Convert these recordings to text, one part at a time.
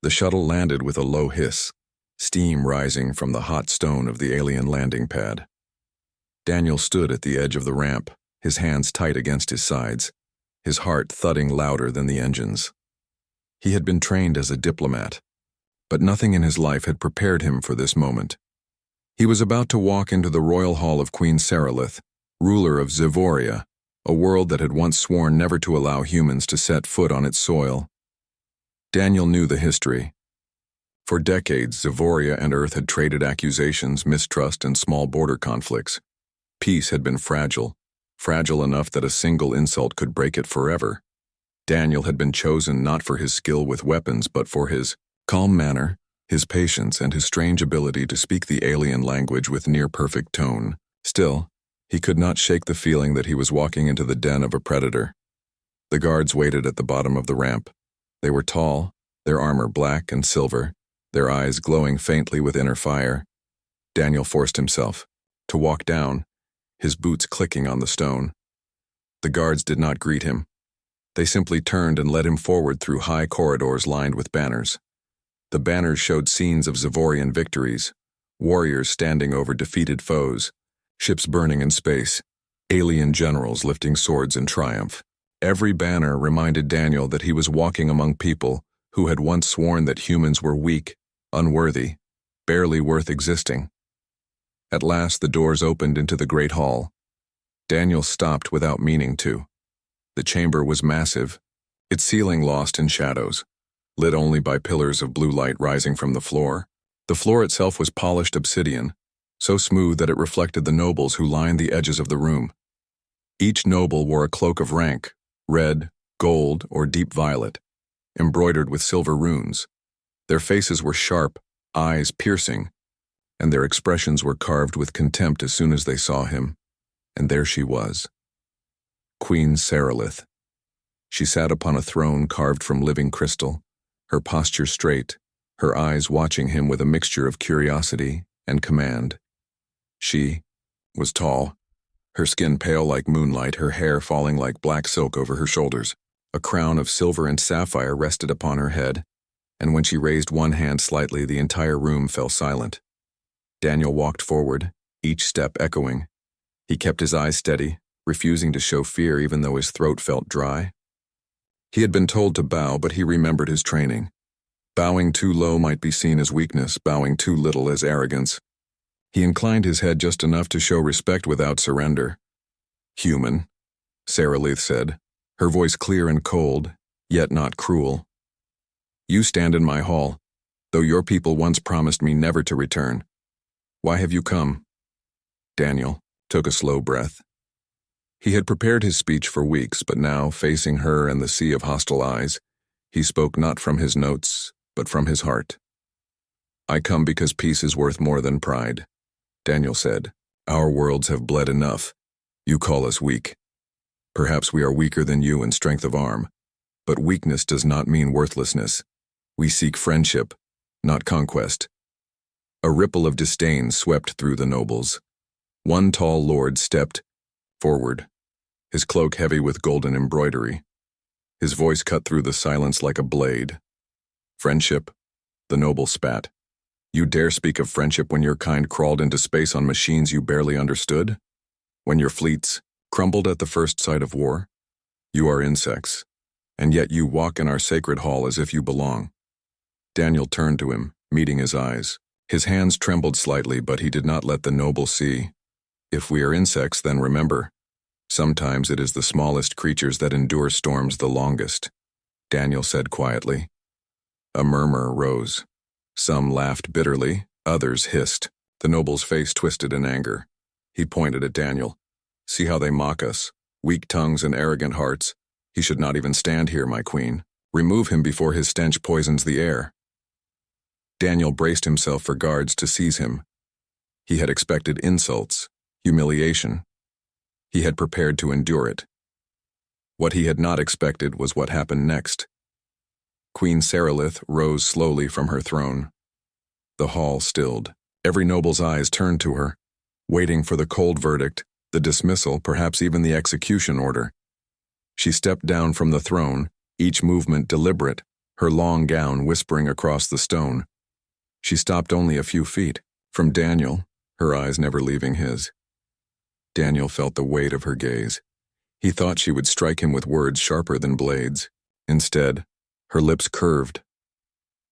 The shuttle landed with a low hiss, steam rising from the hot stone of the alien landing pad. Daniel stood at the edge of the ramp, his hands tight against his sides, his heart thudding louder than the engines. He had been trained as a diplomat, but nothing in his life had prepared him for this moment. He was about to walk into the royal hall of Queen Seralith, ruler of Xivoria, a world that had once sworn never to allow humans to set foot on its soil. Daniel knew the history. For decades, Xivoria and Earth had traded accusations, mistrust, and small border conflicts. Peace had been fragile enough that a single insult could break it forever. Daniel had been chosen not for his skill with weapons, but for his calm manner, his patience, and his strange ability to speak the alien language with near-perfect tone. Still, he could not shake the feeling that he was walking into the den of a predator. The guards waited at the bottom of the ramp. They were tall, their armor black and silver, their eyes glowing faintly with inner fire. Daniel forced himself to walk down, his boots clicking on the stone. The guards did not greet him. They simply turned and led him forward through high corridors lined with banners. The banners showed scenes of Xivorian victories, warriors standing over defeated foes, ships burning in space, alien generals lifting swords in triumph. Every banner reminded Daniel that he was walking among people who had once sworn that humans were weak, unworthy, barely worth existing. At last the doors opened into the great hall. Daniel stopped without meaning to. The chamber was massive, its ceiling lost in shadows, lit only by pillars of blue light rising from the floor. The floor itself was polished obsidian, so smooth that it reflected the nobles who lined the edges of the room. Each noble wore a cloak of rank, red, gold, or deep violet, embroidered with silver runes. Their faces were sharp, eyes piercing, and their expressions were carved with contempt as soon as they saw him. And there she was, Queen Seralith. She sat upon a throne carved from living crystal, her posture straight, her eyes watching him with a mixture of curiosity and command. She was tall, her skin pale like moonlight, her hair falling like black silk over her shoulders. A crown of silver and sapphire rested upon her head, and when she raised one hand slightly, the entire room fell silent. Daniel walked forward, each step echoing. He kept his eyes steady, refusing to show fear even though his throat felt dry. He had been told to bow, but he remembered his training. Bowing too low might be seen as weakness, bowing too little as arrogance. He inclined his head just enough to show respect without surrender. "Human," Seralith said, her voice clear and cold, yet not cruel. "You stand in my hall, though your people once promised me never to return. Why have you come?" Daniel took a slow breath. He had prepared his speech for weeks, but now, facing her and the sea of hostile eyes, he spoke not from his notes, but from his heart. "I come because peace is worth more than pride," Daniel said. "Our worlds have bled enough. You call us weak. Perhaps we are weaker than you in strength of arm, but weakness does not mean worthlessness. We seek friendship, not conquest." A ripple of disdain swept through the nobles. One tall lord stepped forward, his cloak heavy with golden embroidery. His voice cut through the silence like a blade. "Friendship?" the noble spat. "You dare speak of friendship when your kind crawled into space on machines you barely understood? When your fleets crumbled at the first sight of war? You are insects, and yet you walk in our sacred hall as if you belong." Daniel turned to him, meeting his eyes. His hands trembled slightly, but he did not let the noble see. "If we are insects, then remember, sometimes it is the smallest creatures that endure storms the longest," Daniel said quietly. A murmur rose. Some laughed bitterly, others hissed. The noble's face twisted in anger. He pointed at Daniel. "See how they mock us, weak tongues and arrogant hearts. He should not even stand here, my queen. Remove him before his stench poisons the air." Daniel braced himself for guards to seize him. He had expected insults, humiliation. He had prepared to endure it. What he had not expected was what happened next. Queen Seralith rose slowly from her throne. The hall stilled. Every noble's eyes turned to her, waiting for the cold verdict, the dismissal, perhaps even the execution order. She stepped down from the throne, each movement deliberate, her long gown whispering across the stone. She stopped only a few feet from Daniel, her eyes never leaving his. Daniel felt the weight of her gaze. He thought she would strike him with words sharper than blades. Instead, her lips curved,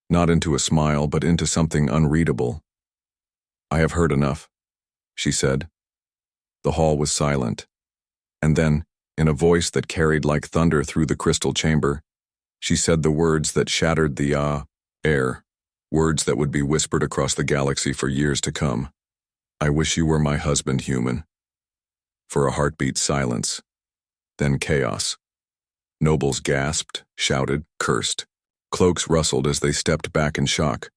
not into a smile but into something unreadable. "I have heard enough," she said. The hall was silent, and then, in a voice that carried like thunder through the crystal chamber, she said the words that shattered the air, words that would be whispered across the galaxy for years to come. "I wish you were my husband, human." For a heartbeat, silence, then chaos. Nobles gasped, shouted, cursed. Cloaks rustled as they stepped back in shock.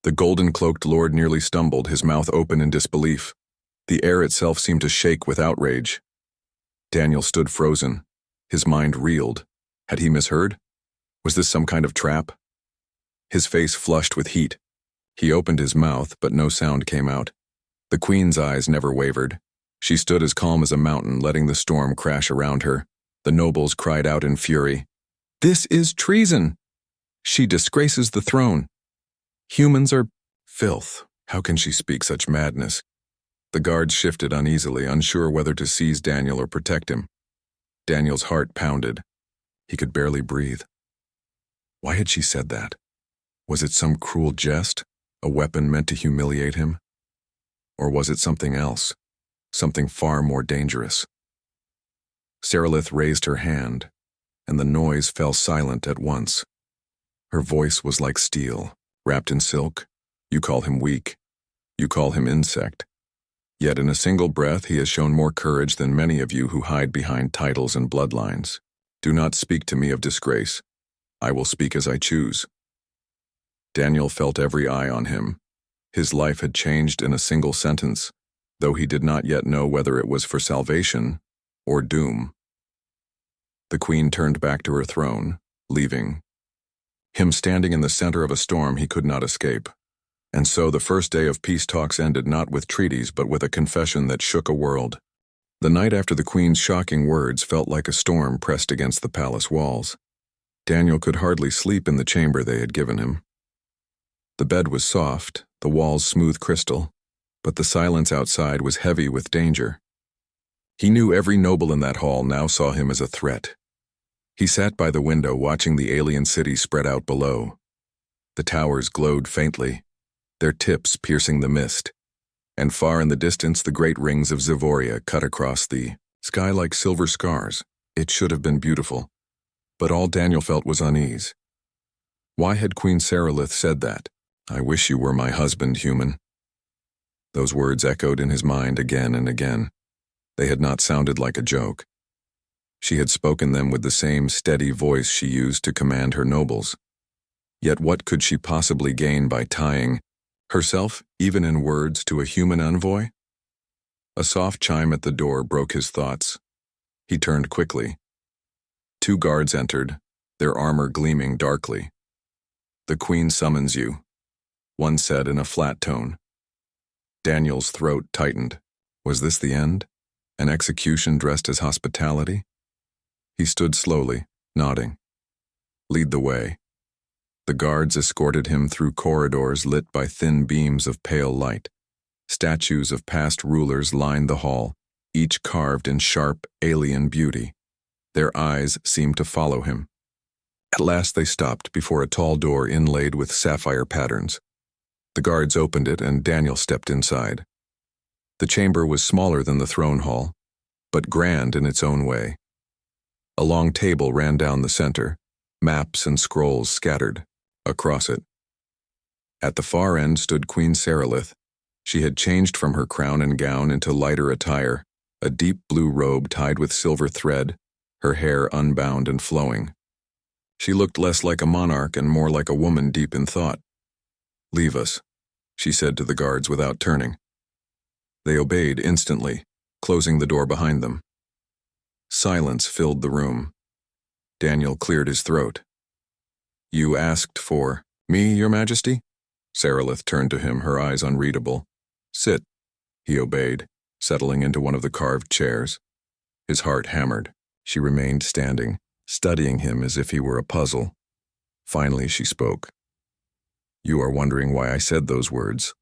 The golden-cloaked lord nearly stumbled, his mouth open in disbelief. The air itself seemed to shake with outrage. Daniel stood frozen. His mind reeled. Had he misheard? Was this some kind of trap? His face flushed with heat. He opened his mouth, but no sound came out. The queen's eyes never wavered. She stood as calm as a mountain, letting the storm crash around her. The nobles cried out in fury. "This is treason! She disgraces the throne. Humans are filth. How can she speak such madness?" The guards shifted uneasily, unsure whether to seize Daniel or protect him. Daniel's heart pounded. He could barely breathe. Why had she said that? Was it some cruel jest, a weapon meant to humiliate him? Or was it something else, something far more dangerous? Sarilith raised her hand, and the noise fell silent at once. Her voice was like steel, wrapped in silk. "You call him weak. You call him insect. Yet in a single breath he has shown more courage than many of you who hide behind titles and bloodlines. Do not speak to me of disgrace. I will speak as I choose." Daniel felt every eye on him. His life had changed in a single sentence, though he did not yet know whether it was for salvation or doom. The queen turned back to her throne, leaving him standing in the center of a storm he could not escape. And so the first day of peace talks ended not with treaties but with a confession that shook a world. The night after the queen's shocking words felt like a storm pressed against the palace walls. Daniel could hardly sleep in the chamber they had given him. The bed was soft, the walls smooth crystal, but the silence outside was heavy with danger. He knew every noble in that hall now saw him as a threat. He sat by the window watching the alien city spread out below. The towers glowed faintly, their tips piercing the mist, and far in the distance the great rings of Zavoria cut across the sky like silver scars. It should have been beautiful, but all Daniel felt was unease. Why had Queen Sarilith said that? "I wish you were my husband, human." Those words echoed in his mind again and again. They had not sounded like a joke. She had spoken them with the same steady voice she used to command her nobles. Yet what could she possibly gain by tying herself, even in words, to a human envoy? A soft chime at the door broke his thoughts. He turned quickly. 2 guards entered, their armor gleaming darkly. "The queen summons you," one said in a flat tone. Daniel's throat tightened. Was this the end? An execution dressed as hospitality? He stood slowly, nodding. "Lead the way." The guards escorted him through corridors lit by thin beams of pale light. Statues of past rulers lined the hall, each carved in sharp, alien beauty. Their eyes seemed to follow him. At last they stopped before a tall door inlaid with sapphire patterns. The guards opened it and Daniel stepped inside. The chamber was smaller than the throne hall, but grand in its own way. A long table ran down the center, maps and scrolls scattered across it. At the far end stood Queen Sarilith. She had changed from her crown and gown into lighter attire, a deep blue robe tied with silver thread, her hair unbound and flowing. She looked less like a monarch and more like a woman deep in thought. "Leave us," she said to the guards without turning. They obeyed instantly, closing the door behind them. Silence filled the room. Daniel cleared his throat. "You asked for me, Your Majesty?" Sarilith turned to him, her eyes unreadable. "Sit," he obeyed, settling into one of the carved chairs. His heart hammered. She remained standing, studying him as if he were a puzzle. Finally, she spoke. You are wondering why I said those words.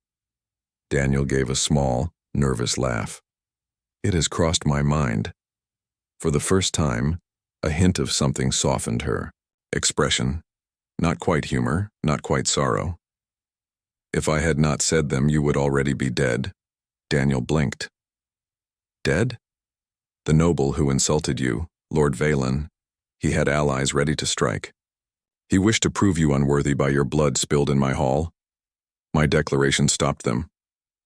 Daniel gave a small, nervous laugh. It has crossed my mind. For the first time, a hint of something softened her. Expression. Not quite humor, not quite sorrow. If I had not said them, you would already be dead. Daniel blinked. Dead? The noble who insulted you, Lord Valen, he had allies ready to strike. He wished to prove you unworthy by your blood spilled in my hall. My declaration stopped them.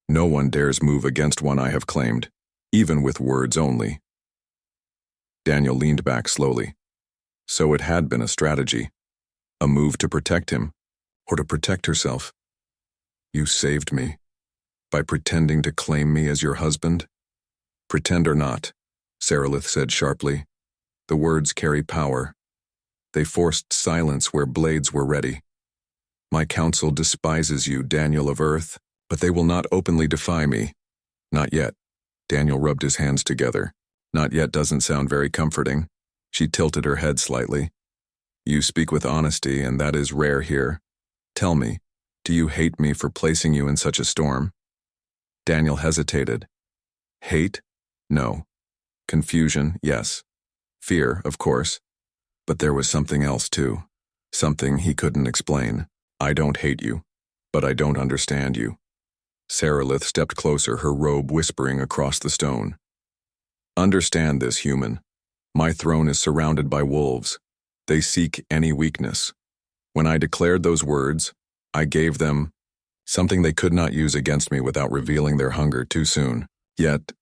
No one dares move against one I have claimed, even with words only. Daniel leaned back slowly. So it had been a strategy, a move to protect him, or to protect herself. You saved me, by pretending to claim me as your husband. Pretend or not, Sarilith said sharply. The words carry power. They forced silence where blades were ready. My council despises you, Daniel of Earth, but they will not openly defy me. Not yet. Daniel rubbed his hands together. Not yet doesn't sound very comforting. She tilted her head slightly. You speak with honesty, and that is rare here. Tell me, do you hate me for placing you in such a storm? Daniel hesitated. Hate? No. Confusion, yes. Fear, of course. But there was something else too. Something he couldn't explain. I don't hate you, but I don't understand you. Sarilith stepped closer, her robe whispering across the stone. Understand this, human. My throne is surrounded by wolves. They seek any weakness. When I declared those words, I gave them something they could not use against me without revealing their hunger too soon. Yet,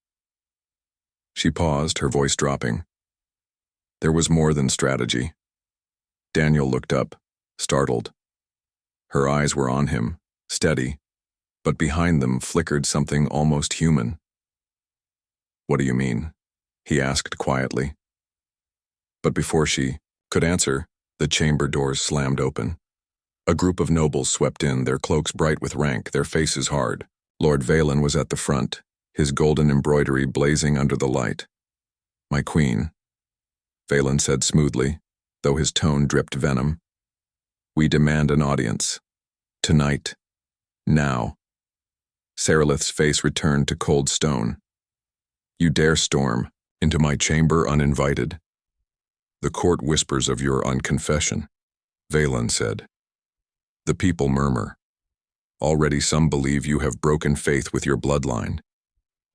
she paused, her voice dropping. There was more than strategy. Daniel looked up, startled. Her eyes were on him, steady, but behind them flickered something almost human. What do you mean? He asked quietly. But before she could answer, the chamber doors slammed open. A group of nobles swept in, their cloaks bright with rank, their faces hard. Lord Valen was at the front, his golden embroidery blazing under the light. My queen, Valen said smoothly, though his tone dripped venom. We demand an audience. Tonight. Now. Sarilith's face returned to cold stone. You dare storm into my chamber uninvited. The court whispers of your unconfession, Valen said. The people murmur. Already some believe you have broken faith with your bloodline.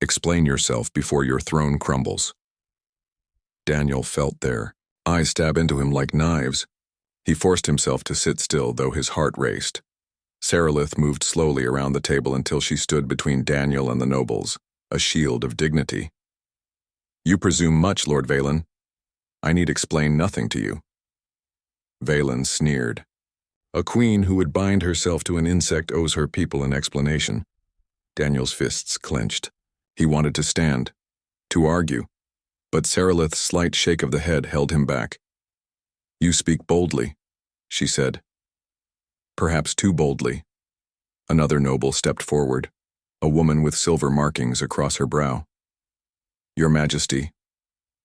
Explain yourself before your throne crumbles. Daniel felt their eyes stab into him like knives. He forced himself to sit still, though his heart raced. Sarilith moved slowly around the table until she stood between Daniel and the nobles, a shield of dignity. You presume much, Lord Valen. I need explain nothing to you. Valen sneered. A queen who would bind herself to an insect owes her people an explanation. Daniel's fists clenched. He wanted to stand, to argue, but Sarilith's slight shake of the head held him back. You speak boldly, she said. Perhaps too boldly. Another noble stepped forward, a woman with silver markings across her brow. Your Majesty,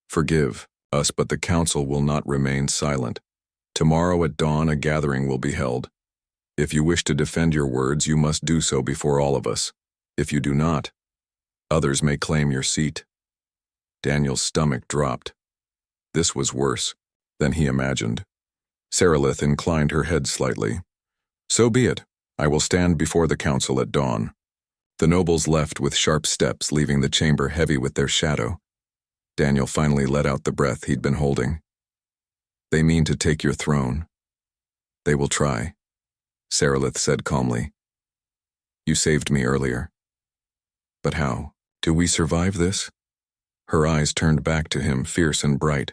forgive us, but the council will not remain silent. Tomorrow at dawn a gathering will be held. If you wish to defend your words, you must do so before all of us. If you do not, others may claim your seat. Daniel's stomach dropped. This was worse than he imagined. Sarilith inclined her head slightly. So be it. I will stand before the council at dawn. The nobles left with sharp steps, leaving the chamber heavy with their shadow. Daniel finally let out the breath he'd been holding. They mean to take your throne. They will try, Sarilith said calmly. You saved me earlier. But how? Do we survive this? Her eyes turned back to him, fierce and bright.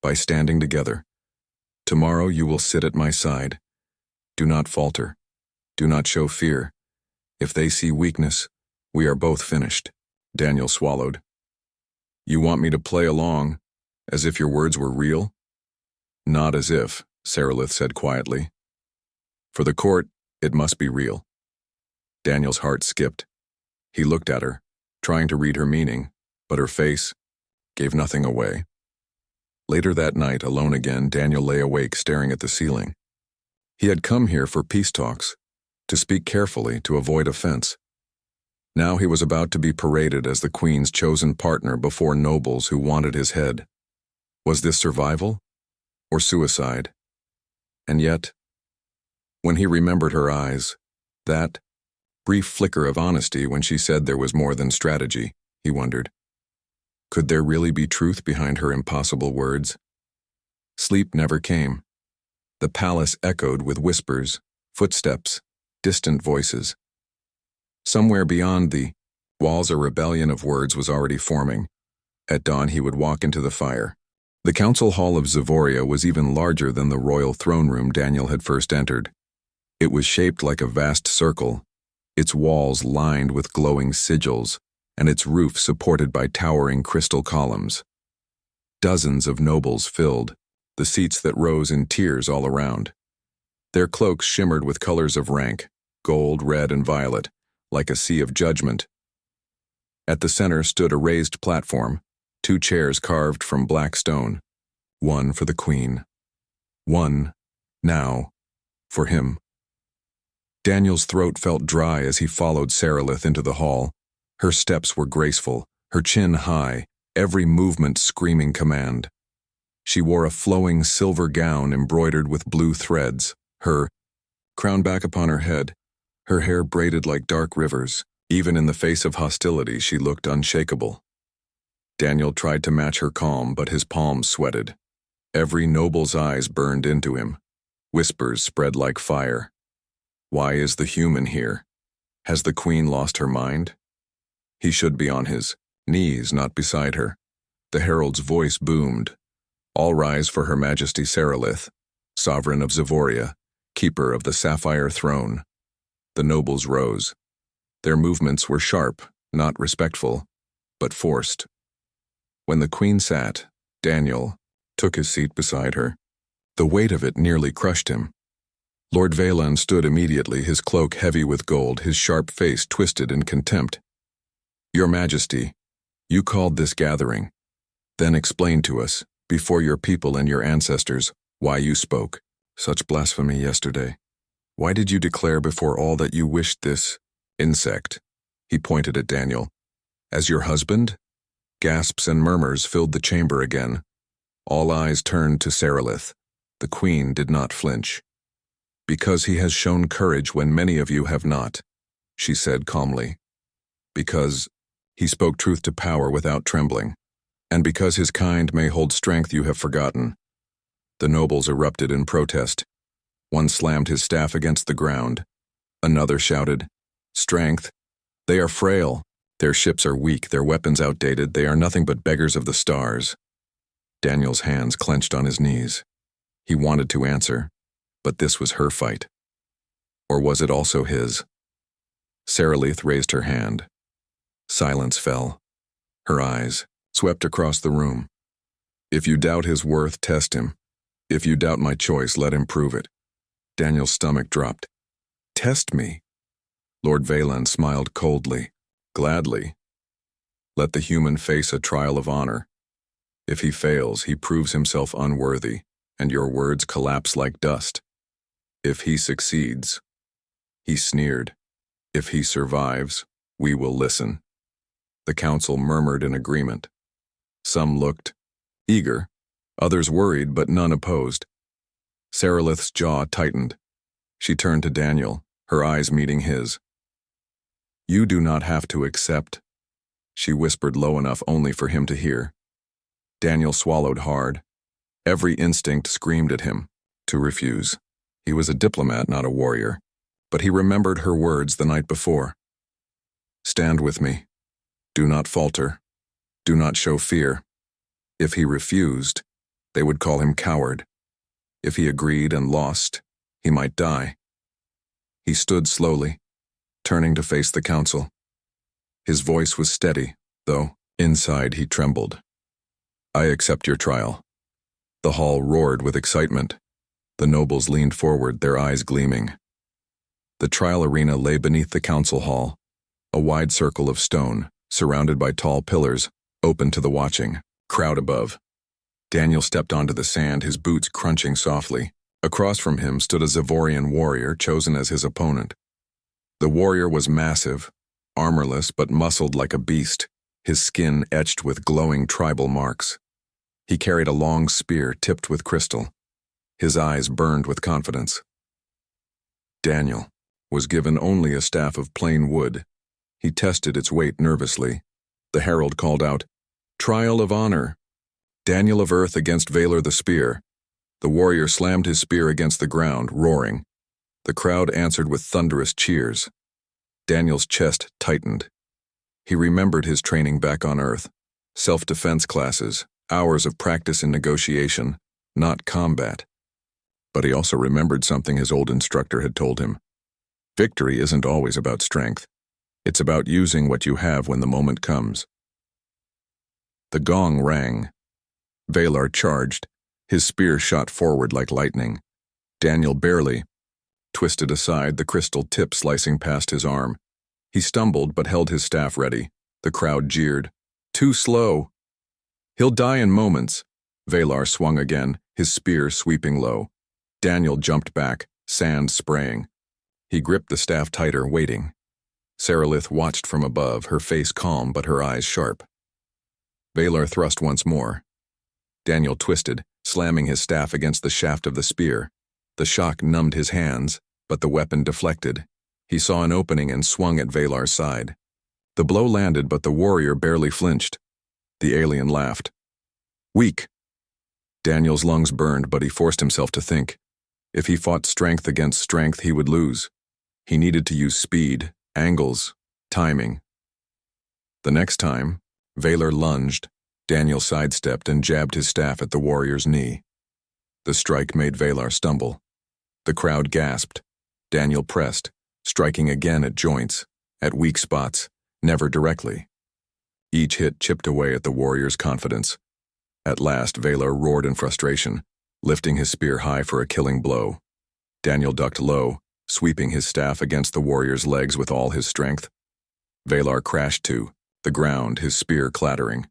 By standing together. Tomorrow you will sit at my side. Do not falter. Do not show fear. If they see weakness, we are both finished. Daniel swallowed. You want me to play along, as if your words were real? Not as if, Sarilith said quietly. For the court, it must be real. Daniel's heart skipped. He looked at her, trying to read her meaning, but her face gave nothing away. Later that night, alone again, Daniel lay awake staring at the ceiling. He had come here for peace talks, to speak carefully, to avoid offense. Now he was about to be paraded as the Queen's chosen partner before nobles who wanted his head. Was this survival or suicide? And yet, when he remembered her eyes, that brief flicker of honesty when she said there was more than strategy, he wondered, could there really be truth behind her impossible words? Sleep never came. The palace echoed with whispers, footsteps, distant voices. Somewhere beyond the walls a rebellion of words was already forming. At dawn he would walk into the fire. The council hall of Zavoria was even larger than the royal throne room Daniel had first entered. It was shaped like a vast circle, its walls lined with glowing sigils, and its roof supported by towering crystal columns. Dozens of nobles filled the seats that rose in tiers all around. Their cloaks shimmered with colors of rank, gold, red, and violet, like a sea of judgment. At the center stood a raised platform, 2 chairs carved from black stone, one for the Queen, one, now, for him. Daniel's throat felt dry as he followed Sarilith into the hall. Her steps were graceful, her chin high, every movement screaming command. She wore a flowing silver gown embroidered with blue threads, her crown back upon her head, her hair braided like dark rivers. Even in the face of hostility, she looked unshakable. Daniel tried to match her calm, but his palms sweated. Every noble's eyes burned into him. Whispers spread like fire. Why is the human here? Has the Queen lost her mind? He should be on his knees, not beside her. The herald's voice boomed. All rise for Her Majesty Sarilith, sovereign of Zavoria, keeper of the sapphire throne. The nobles rose. Their movements were sharp, not respectful, but forced. When the Queen sat, Daniel took his seat beside her. The weight of it nearly crushed him. Lord Valan stood immediately, his cloak heavy with gold, his sharp face twisted in contempt. Your Majesty, you called this gathering. Then explain to us, before your people and your ancestors, why you spoke such blasphemy yesterday. Why did you declare before all that you wished this insect, he pointed at Daniel, as your husband? Gasps and murmurs filled the chamber again. All eyes turned to Sarilith. The Queen did not flinch. Because he has shown courage when many of you have not, she said calmly. Because he spoke truth to power without trembling, and because his kind may hold strength you have forgotten. The nobles erupted in protest. One slammed his staff against the ground. Another shouted, Strength. They are frail. Their ships are weak, their weapons outdated. They are nothing but beggars of the stars. Daniel's hands clenched on his knees. He wanted to answer, but this was her fight. Or was it also his? Sarilith raised her hand. Silence fell. Her eyes swept across the room. If you doubt his worth, test him. If you doubt my choice, let him prove it. Daniel's stomach dropped. Test me? Lord Valan smiled coldly. Gladly. Let the human face a trial of honor. If he fails, he proves himself unworthy, and your words collapse like dust. If he succeeds, he sneered. If he survives, we will listen. The council murmured in agreement. Some looked eager, others worried, but none opposed. Sarilith's jaw tightened. She turned to Daniel, her eyes meeting his. You do not have to accept, she whispered low enough only for him to hear. Daniel swallowed hard. Every instinct screamed at him to refuse. He was a diplomat, not a warrior, but he remembered her words the night before. Stand with me. Do not falter. Do not show fear. If he refused, they would call him coward. If he agreed and lost, he might die. He stood slowly, turning to face the council. His voice was steady, though inside he trembled. I accept your trial. The hall roared with excitement. The nobles leaned forward, their eyes gleaming. The trial arena lay beneath the council hall, a wide circle of stone, surrounded by tall pillars, open to the watching crowd above. Daniel stepped onto the sand, his boots crunching softly. Across from him stood a Zavorian warrior chosen as his opponent. The warrior was massive, armorless but muscled like a beast, his skin etched with glowing tribal marks. He carried a long spear tipped with crystal. His eyes burned with confidence. Daniel was given only a staff of plain wood. He tested its weight nervously. The herald called out, "Trial of honor! Daniel of Earth against Valor the Spear." The warrior slammed his spear against the ground, roaring. The crowd answered with thunderous cheers. Daniel's chest tightened. He remembered his training back on Earth. Self-defense classes, hours of practice in negotiation, not combat. But he also remembered something his old instructor had told him. Victory isn't always about strength. It's about using what you have when the moment comes. The gong rang. Valar charged. His spear shot forward like lightning. Daniel barely twisted aside, the crystal tip slicing past his arm. He stumbled but held his staff ready. The crowd jeered. "Too slow." "He'll die in moments." Valar swung again, his spear sweeping low. Daniel jumped back, sand spraying. He gripped the staff tighter, waiting. Sarilith watched from above, her face calm but her eyes sharp. Valar thrust once more. Daniel twisted, slamming his staff against the shaft of the spear. The shock numbed his hands, but the weapon deflected. He saw an opening and swung at Valar's side. The blow landed, but the warrior barely flinched. The alien laughed. "Weak." Daniel's lungs burned, but he forced himself to think. If he fought strength against strength, he would lose. He needed to use speed, angles, timing. The next time, Valar lunged. Daniel sidestepped and jabbed his staff at the warrior's knee. The strike made Valar stumble. The crowd gasped. Daniel pressed, striking again at joints, at weak spots, never directly. Each hit chipped away at the warrior's confidence. At last, Valar roared in frustration, lifting his spear high for a killing blow. Daniel ducked low, sweeping his staff against the warrior's legs with all his strength. Valar crashed to the ground, his spear clattering.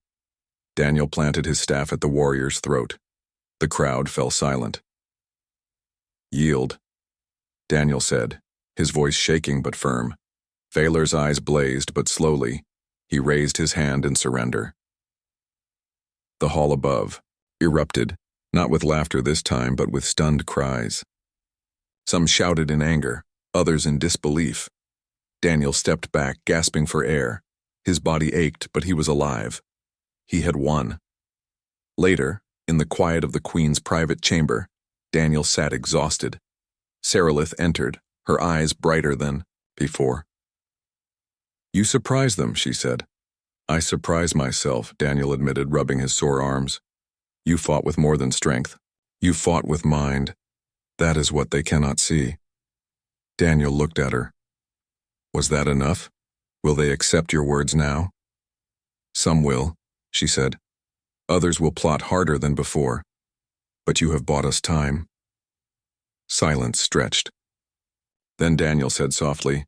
Daniel planted his staff at the warrior's throat. The crowd fell silent. "Yield," Daniel said, his voice shaking but firm. Valar's eyes blazed, but slowly. He raised his hand in surrender. The hall above erupted, not with laughter this time, but with stunned cries. Some shouted in anger, others in disbelief. Daniel stepped back, gasping for air. His body ached, but he was alive. He had won. Later, in the quiet of the Queen's private chamber, Daniel sat exhausted. Sarilith entered, her eyes brighter than before. "You surprise them," she said. "I surprise myself," Daniel admitted, rubbing his sore arms. "You fought with more than strength. You fought with mind. That is what they cannot see." Daniel looked at her. "Was that enough? Will they accept your words now?" "Some will," she said. "Others will plot harder than before. But you have bought us time." Silence stretched. Then Daniel said softly,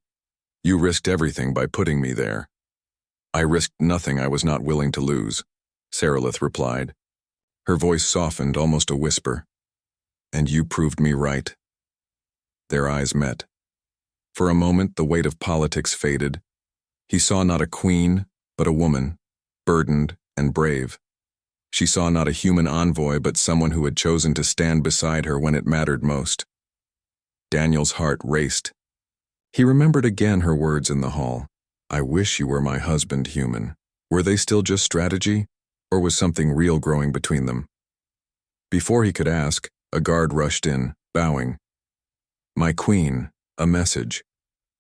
"You risked everything by putting me there." "I risked nothing I was not willing to lose," Sarilith replied. Her voice softened, almost a whisper. "And you proved me right." Their eyes met. For a moment, the weight of politics faded. He saw not a queen, but a woman, burdened and brave. She saw not a human envoy, but someone who had chosen to stand beside her when it mattered most. Daniel's heart raced. He remembered again her words in the hall. "I wish you were my husband, human." Were they still just strategy, or was something real growing between them? Before he could ask, a guard rushed in, bowing. "My queen, a message.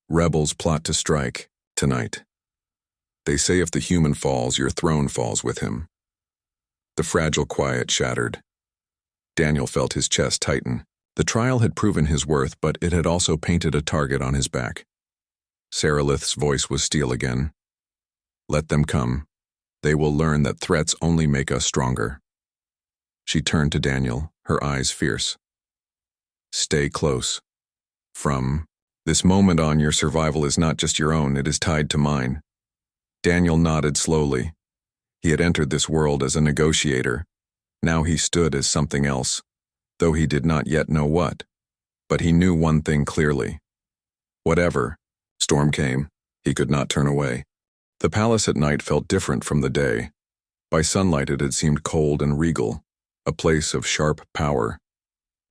Rebels plot to strike, tonight. They say if the human falls, your throne falls with him." The fragile quiet shattered. Daniel felt his chest tighten. The trial had proven his worth, but it had also painted a target on his back. Sarilith's voice was steel again. "Let them come. They will learn that threats only make us stronger." She turned to Daniel, her eyes fierce. "Stay close. From this moment on, your survival is not just your own, it is tied to mine." Daniel nodded slowly. He had entered this world as a negotiator. Now he stood as something else. though he did not yet know what. But he knew one thing clearly. Whatever storm came, he could not turn away. The palace at night felt different from the day. By sunlight it had seemed cold and regal, a place of sharp power.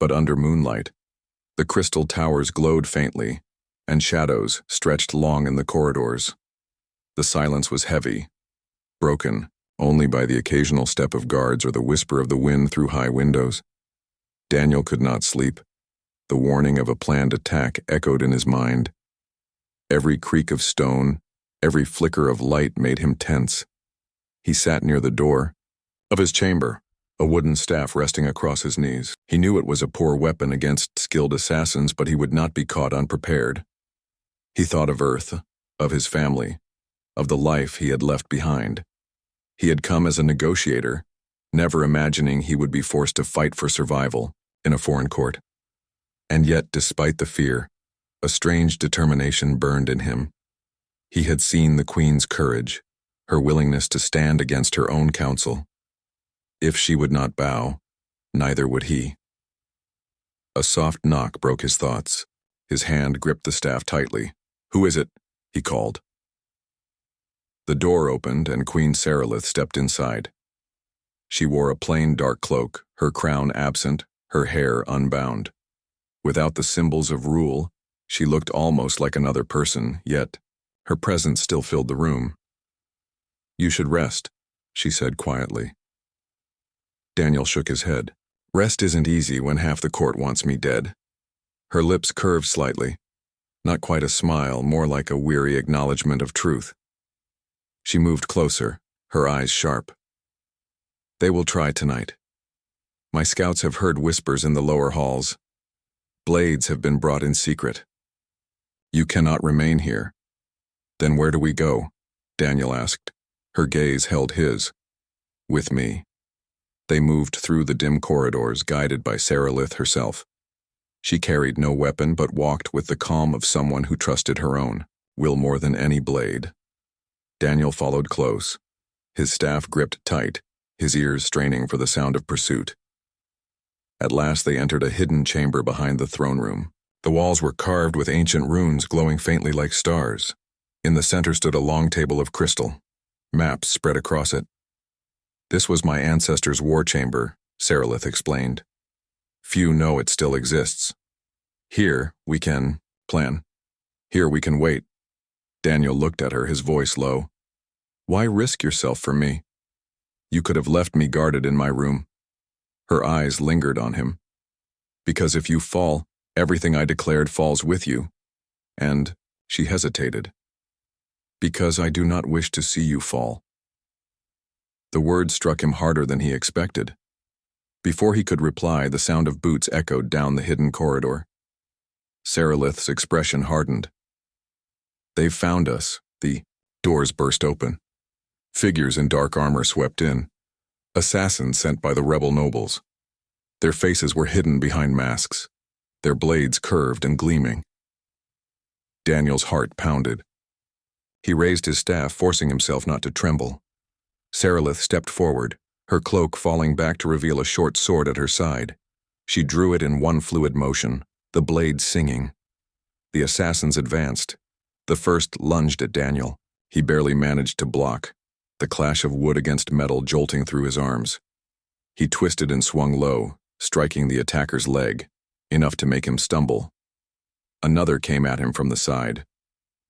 But under moonlight, the crystal towers glowed faintly, and shadows stretched long in the corridors. The silence was heavy, broken only by the occasional step of guards or the whisper of the wind through high windows. Daniel could not sleep. The warning of a planned attack echoed in his mind. Every creak of stone, every flicker of light made him tense. He sat near the door of his chamber, a wooden staff resting across his knees. He knew it was a poor weapon against skilled assassins, but he would not be caught unprepared. He thought of Earth, of his family, of the life he had left behind. He had come as a negotiator, never imagining he would be forced to fight for survival in a foreign court. And yet, despite the fear, a strange determination burned in him. He had seen the Queen's courage, her willingness to stand against her own counsel. If she would not bow, neither would he. A soft knock broke his thoughts. His hand gripped the staff tightly. "Who is it?" he called. The door opened and Queen Sarilith stepped inside. She wore a plain dark cloak, her crown absent, her hair unbound. Without the symbols of rule, she looked almost like another person, yet her presence still filled the room. "You should rest," she said quietly. Daniel shook his head. "Rest isn't easy when half the court wants me dead." Her lips curved slightly. Not quite a smile, more like a weary acknowledgement of truth. She moved closer, her eyes sharp. "They will try tonight. My scouts have heard whispers in the lower halls. Blades have been brought in secret. You cannot remain here." "Then where do we go?" Daniel asked. Her gaze held his. "With me." They moved through the dim corridors, guided by Sarilith herself. She carried no weapon but walked with the calm of someone who trusted her own will more than any blade. Daniel followed close, his staff gripped tight, his ears straining for the sound of pursuit. At last they entered a hidden chamber behind the throne room. The walls were carved with ancient runes glowing faintly like stars. In the center stood a long table of crystal, maps spread across it. "This was my ancestors' war chamber," Sarilith explained. "Few know it still exists. Here we can plan. Here we can wait." Daniel looked at her, his voice low. "Why risk yourself for me? You could have left me guarded in my room." Her eyes lingered on him. "Because if you fall, everything I declared falls with you." And she hesitated. "Because I do not wish to see you fall." The words struck him harder than he expected. Before he could reply, the sound of boots echoed down the hidden corridor. Sarilith's expression hardened. "They've found us." The doors burst open. Figures in dark armor swept in. Assassins sent by the rebel nobles. Their faces were hidden behind masks, their blades curved and gleaming. Daniel's heart pounded. He raised his staff, forcing himself not to tremble. Sarilith stepped forward, her cloak falling back to reveal a short sword at her side. She drew it in one fluid motion, the blade singing. The assassins advanced. The first lunged at Daniel. He barely managed to block, the clash of wood against metal jolting through his arms. He twisted and swung low, striking the attacker's leg, enough to make him stumble. Another came at him from the side,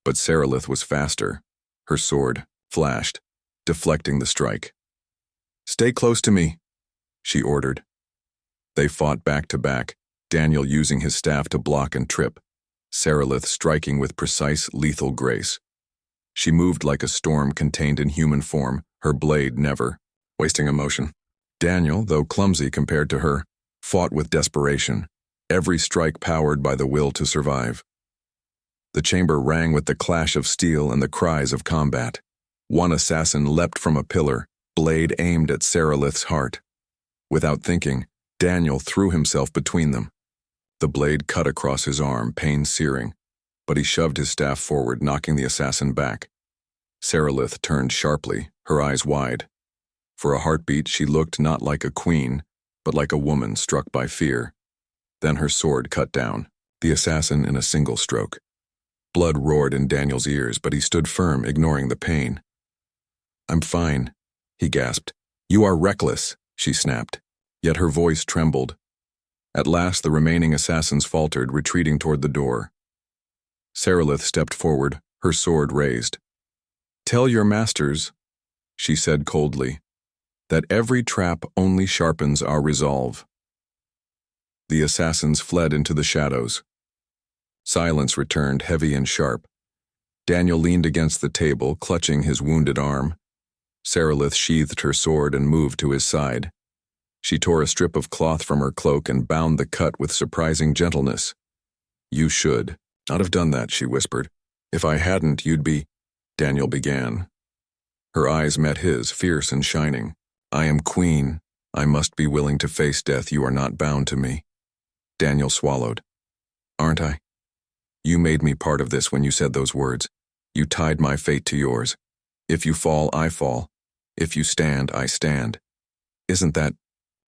but Sarilith was faster. Her sword flashed, deflecting the strike. "Stay close to me," she ordered. They fought back to back, Daniel using his staff to block and trip, Sarilith striking with precise, lethal grace. She moved like a storm contained in human form, her blade never wasting a motion. Daniel, though clumsy compared to her, fought with desperation, every strike powered by the will to survive. The chamber rang with the clash of steel and the cries of combat. One assassin leapt from a pillar, blade aimed at Sarilith's heart. Without thinking, Daniel threw himself between them. The blade cut across his arm, pain searing, but he shoved his staff forward, knocking the assassin back. Sarilith turned sharply, her eyes wide. For a heartbeat, she looked not like a queen, but like a woman struck by fear. Then her sword cut down, the assassin in a single stroke. Blood roared in Daniel's ears, but he stood firm, ignoring the pain. "I'm fine," he gasped. "You are reckless," she snapped. Yet her voice trembled. At last the remaining assassins faltered, retreating toward the door. Sarilith stepped forward, her sword raised. "Tell your masters," she said coldly, "that every trap only sharpens our resolve." The assassins fled into the shadows. Silence returned, heavy and sharp. Daniel leaned against the table, clutching his wounded arm. Sarilith sheathed her sword and moved to his side. She tore a strip of cloth from her cloak and bound the cut with surprising gentleness. "You should not have done that," she whispered. "If I hadn't, you'd be—" Daniel began. Her eyes met his, fierce and shining. "I am queen. I must be willing to face death. You are not bound to me." Daniel swallowed. "Aren't I? You made me part of this when you said those words. You tied my fate to yours. If you fall, I fall. If you stand, I stand. Isn't that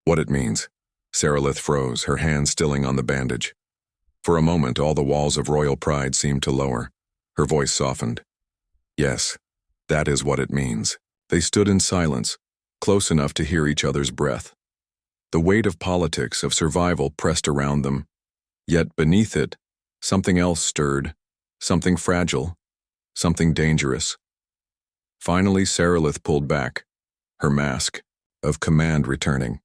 what it means?" Sarilith froze, her hand stilling on the bandage. For a moment, all the walls of royal pride seemed to lower. Her voice softened. "Yes, that is what it means." They stood in silence, close enough to hear each other's breath. The weight of politics, of survival, pressed around them. Yet beneath it, something else stirred, something fragile, something dangerous. Finally, Sarilith pulled back, her mask of command returning.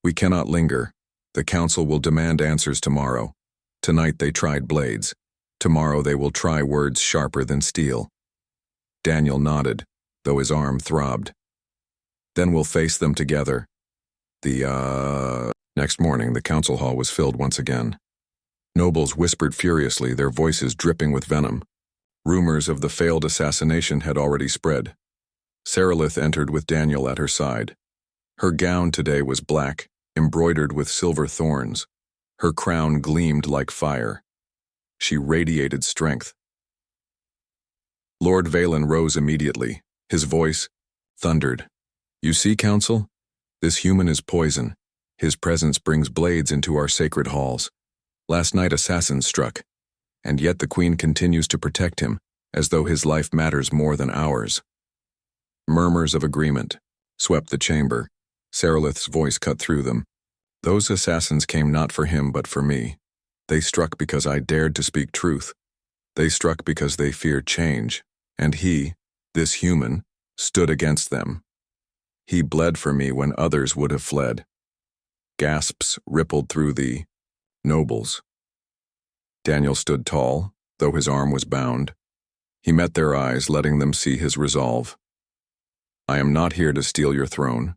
"We cannot linger. The council will demand answers tomorrow. Tonight they tried blades. Tomorrow they will try words sharper than steel." Daniel nodded, though his arm throbbed. "Then we'll face them together." Next morning, the council hall was filled once again. Nobles whispered furiously, their voices dripping with venom. Rumors of the failed assassination had already spread. Sarilith entered with Daniel at her side. Her gown today was black, embroidered with silver thorns. Her crown gleamed like fire. She radiated strength. Lord Valen rose immediately. His voice thundered. "You see, Council? This human is poison. His presence brings blades into our sacred halls. Last night assassins struck, and yet the Queen continues to protect him, as though his life matters more than ours." Murmurs of agreement swept the chamber. Sarilith's voice cut through them. "Those assassins came not for him but for me. They struck because I dared to speak truth. They struck because they feared change, and he, this human, stood against them. He bled for me when others would have fled." Gasps rippled through the nobles. Daniel stood tall, though his arm was bound. He met their eyes, letting them see his resolve. "I am not here to steal your throne.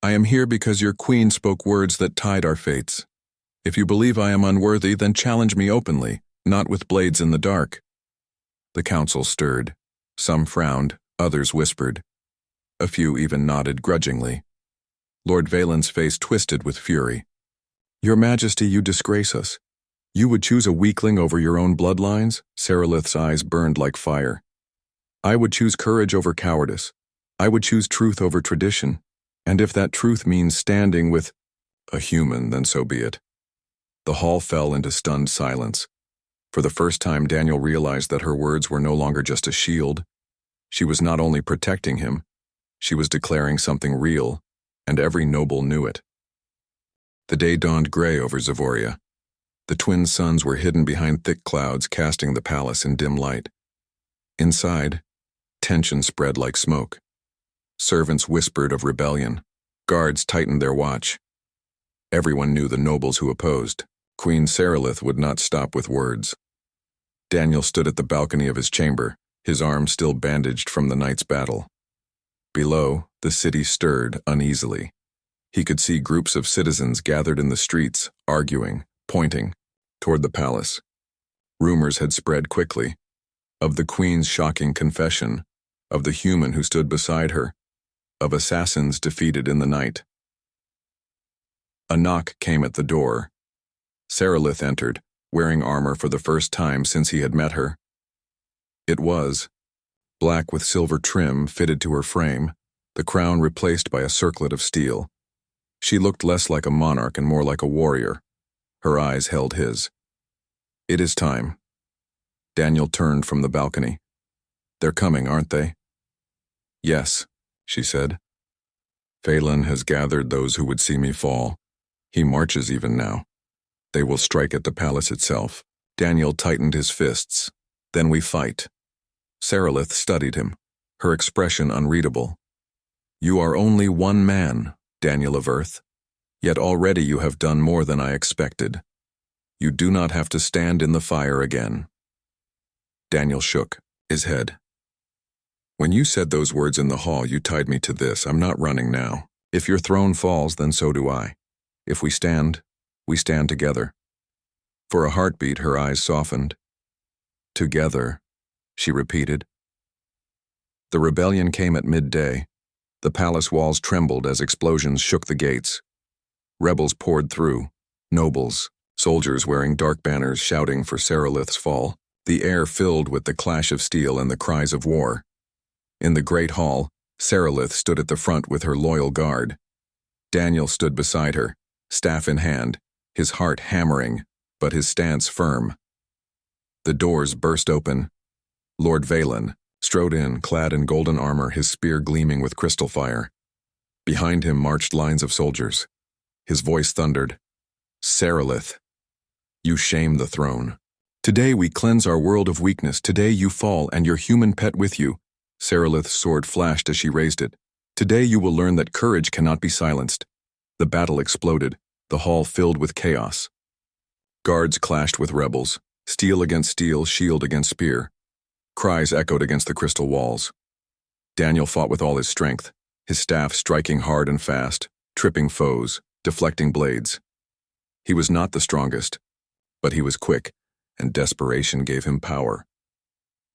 I am here because your queen spoke words that tied our fates. If you believe I am unworthy, then challenge me openly, not with blades in the dark." The council stirred. Some frowned, others whispered. A few even nodded grudgingly. Lord Valen's face twisted with fury. "Your Majesty, you disgrace us. You would choose a weakling over your own bloodlines?" Sarilith's eyes burned like fire. "I would choose courage over cowardice. I would choose truth over tradition. And if that truth means standing with a human, then so be it." The hall fell into stunned silence. For the first time, Daniel realized that her words were no longer just a shield. She was not only protecting him, she was declaring something real, and every noble knew it. The day dawned gray over Zavoria. The twin suns were hidden behind thick clouds, casting the palace in dim light. Inside, tension spread like smoke. Servants whispered of rebellion. Guards tightened their watch. Everyone knew the nobles who opposed. Queen Sarilith would not stop with words. Daniel stood at the balcony of his chamber, his arm still bandaged from the night's battle. Below, the city stirred uneasily. He could see groups of citizens gathered in the streets, arguing, pointing toward the palace. Rumors had spread quickly. Of the queen's shocking confession, of the human who stood beside her, of assassins defeated in the night. A knock came at the door. Sarilith entered, wearing armor for the first time since he had met her. It was black with silver trim fitted to her frame, the crown replaced by a circlet of steel. She looked less like a monarch and more like a warrior. Her eyes held his. "It is time." Daniel turned from the balcony. "They're coming, aren't they?" "Yes," she said. "Phelan has gathered those who would see me fall. He marches even now. They will strike at the palace itself." Daniel tightened his fists. "Then we fight." Sarilith studied him, her expression unreadable. "You are only one man, Daniel of Earth, yet already you have done more than I expected. You do not have to stand in the fire again." Daniel shook his head. "When you said those words in the hall, you tied me to this. I'm not running now. If your throne falls, then so do I. If we stand together." For a heartbeat, her eyes softened. "Together," she repeated. The rebellion came at midday. The palace walls trembled as explosions shook the gates. Rebels poured through, nobles, soldiers wearing dark banners shouting for Sarilith's fall. The air filled with the clash of steel and the cries of war. In the great hall, Sarilith stood at the front with her loyal guard. Daniel stood beside her, staff in hand, his heart hammering, but his stance firm. The doors burst open. Lord Phelan strode in, clad in golden armor, his spear gleaming with crystal fire. Behind him marched lines of soldiers. His voice thundered, "Sarilith, you shame the throne. Today we cleanse our world of weakness. Today you fall, and your human pet with you." Sarilith's sword flashed as she raised it. "Today you will learn that courage cannot be silenced." The battle exploded, the hall filled with chaos. Guards clashed with rebels, steel against steel, shield against spear. Cries echoed against the crystal walls. Daniel fought with all his strength, his staff striking hard and fast, tripping foes, deflecting blades. He was not the strongest, but he was quick, and desperation gave him power.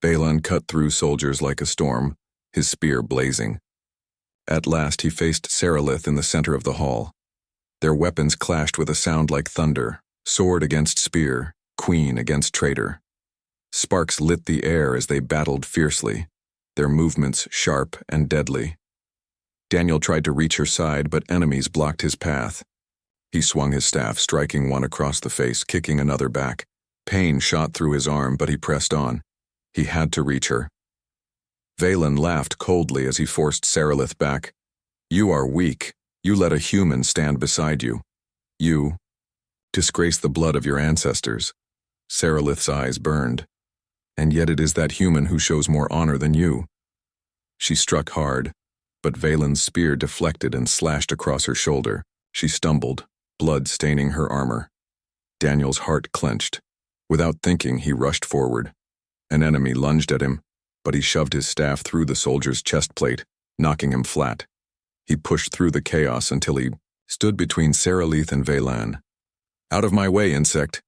Phelan cut through soldiers like a storm, his spear blazing. At last he faced Sarilith in the center of the hall. Their weapons clashed with a sound like thunder, sword against spear, queen against traitor. Sparks lit the air as they battled fiercely, their movements sharp and deadly. Daniel tried to reach her side, but enemies blocked his path. He swung his staff, striking one across the face, kicking another back. Pain shot through his arm, but he pressed on. He had to reach her. Phelan laughed coldly as he forced Sarilith back. "You are weak. You let a human stand beside you. You disgrace the blood of your ancestors." Sarilith's eyes burned. "And yet it is that human who shows more honor than you." She struck hard, but Phelan's spear deflected and slashed across her shoulder. She stumbled, blood staining her armor. Daniel's heart clenched. Without thinking, he rushed forward. An enemy lunged at him, but he shoved his staff through the soldier's chest plate, knocking him flat. He pushed through the chaos until he stood between Sarilith and Phelan. "Out of my way, insect,"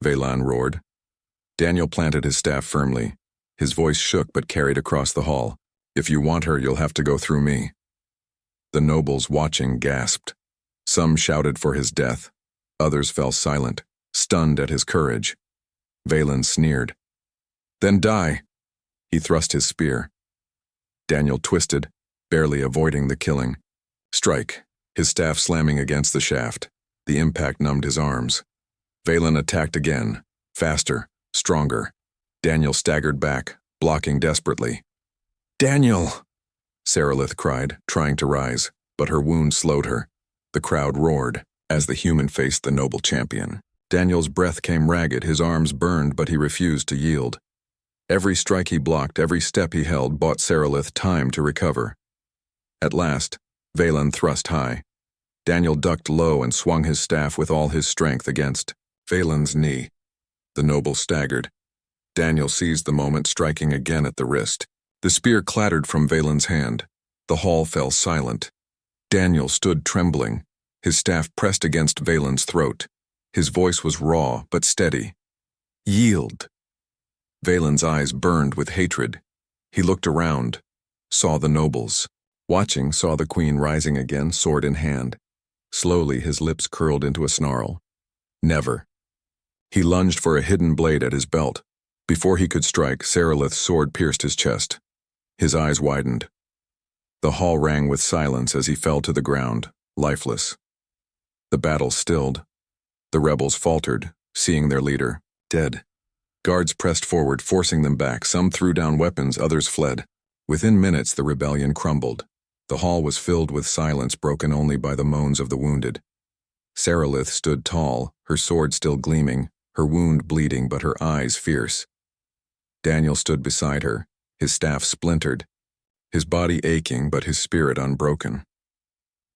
Phelan roared. Daniel planted his staff firmly. His voice shook but carried across the hall. "If you want her, you'll have to go through me." The nobles watching gasped. Some shouted for his death. Others fell silent, stunned at his courage. Phelan sneered. "Then die." He thrust his spear. Daniel twisted, barely avoiding the killing. "Strike," his staff slamming against the shaft. The impact numbed his arms. Phelan attacked again, faster, stronger. Daniel staggered back, blocking desperately. "Daniel!" Sarilith cried, trying to rise, but her wound slowed her. The crowd roared as the human faced the noble champion. Daniel's breath came ragged, his arms burned, but he refused to yield. Every strike he blocked, every step he held bought Sarilith time to recover. At last, Phelan thrust high. Daniel ducked low and swung his staff with all his strength against Phelan's knee. The noble staggered. Daniel seized the moment, striking again at the wrist. The spear clattered from Phelan's hand. The hall fell silent. Daniel stood trembling, his staff pressed against Phelan's throat. His voice was raw but steady. "Yield." Phelan's eyes burned with hatred. He looked around, saw the nobles. Watching, saw the queen rising again, sword in hand. Slowly, his lips curled into a snarl. "Never." He lunged for a hidden blade at his belt. Before he could strike, Sarilith's sword pierced his chest. His eyes widened. The hall rang with silence as he fell to the ground, lifeless. The battle stilled. The rebels faltered, seeing their leader dead. Guards pressed forward, forcing them back. Some threw down weapons, others fled. Within minutes, the rebellion crumbled. The hall was filled with silence, broken only by the moans of the wounded. Sarilith stood tall, her sword still gleaming, her wound bleeding but her eyes fierce. Daniel stood beside her, his staff splintered, his body aching but his spirit unbroken.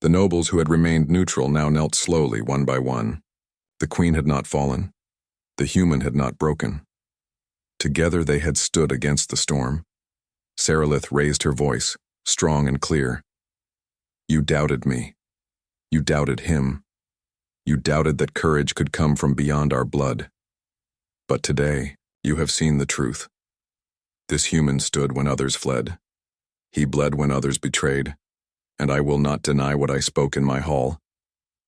The nobles who had remained neutral now knelt slowly, one by one. The queen had not fallen. The human had not broken. Together they had stood against the storm. Sarilith raised her voice, strong and clear. You doubted me. You doubted him. You doubted that courage could come from beyond our blood. But today, you have seen the truth. This human stood when others fled. He bled when others betrayed. And I will not deny what I spoke in my hall.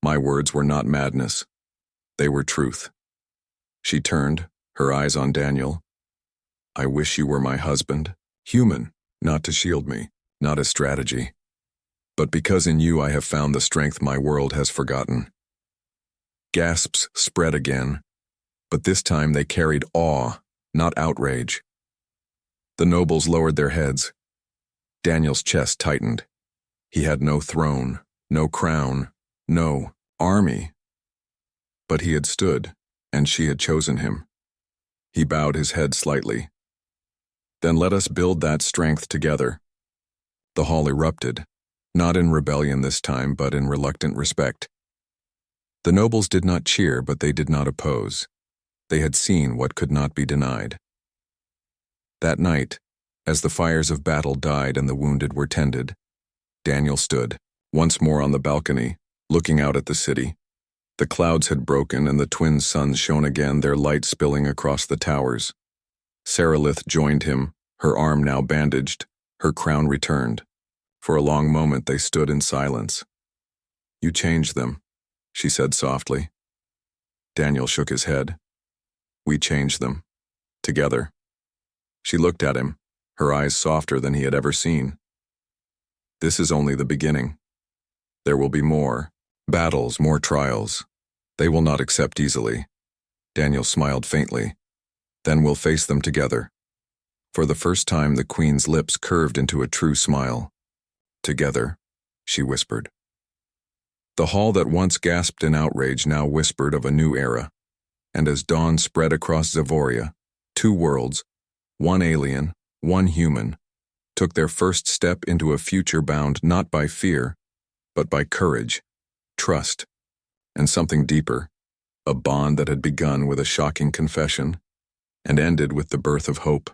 My words were not madness. They were truth. She turned, her eyes on Daniel. I wish you were my husband, human, not to shield me, not as strategy. But because in you I have found the strength my world has forgotten. Gasps spread again, but this time they carried awe, not outrage. The nobles lowered their heads. Daniel's chest tightened. He had no throne, no crown, no army. But he had stood, and she had chosen him. He bowed his head slightly. Then let us build that strength together. The hall erupted, not in rebellion this time, but in reluctant respect. The nobles did not cheer, but they did not oppose. They had seen what could not be denied. That night, as the fires of battle died and the wounded were tended, Daniel stood, once more on the balcony, looking out at the city. The clouds had broken and the twin suns shone again, their light spilling across the towers. Sarilith joined him, her arm now bandaged, her crown returned. For a long moment they stood in silence. You changed them, she said softly. Daniel shook his head. We changed them. Together. She looked at him, her eyes softer than he had ever seen. This is only the beginning. There will be more battles, more trials. They will not accept easily. Daniel smiled faintly. Then we'll face them together. For the first time, the queen's lips curved into a true smile. Together, she whispered. The hall that once gasped in outrage now whispered of a new era. And as dawn spread across Zavoria, two worlds, one alien, one human, took their first step into a future bound not by fear, but by courage, trust, and something deeper, a bond that had begun with a shocking confession and ended with the birth of hope.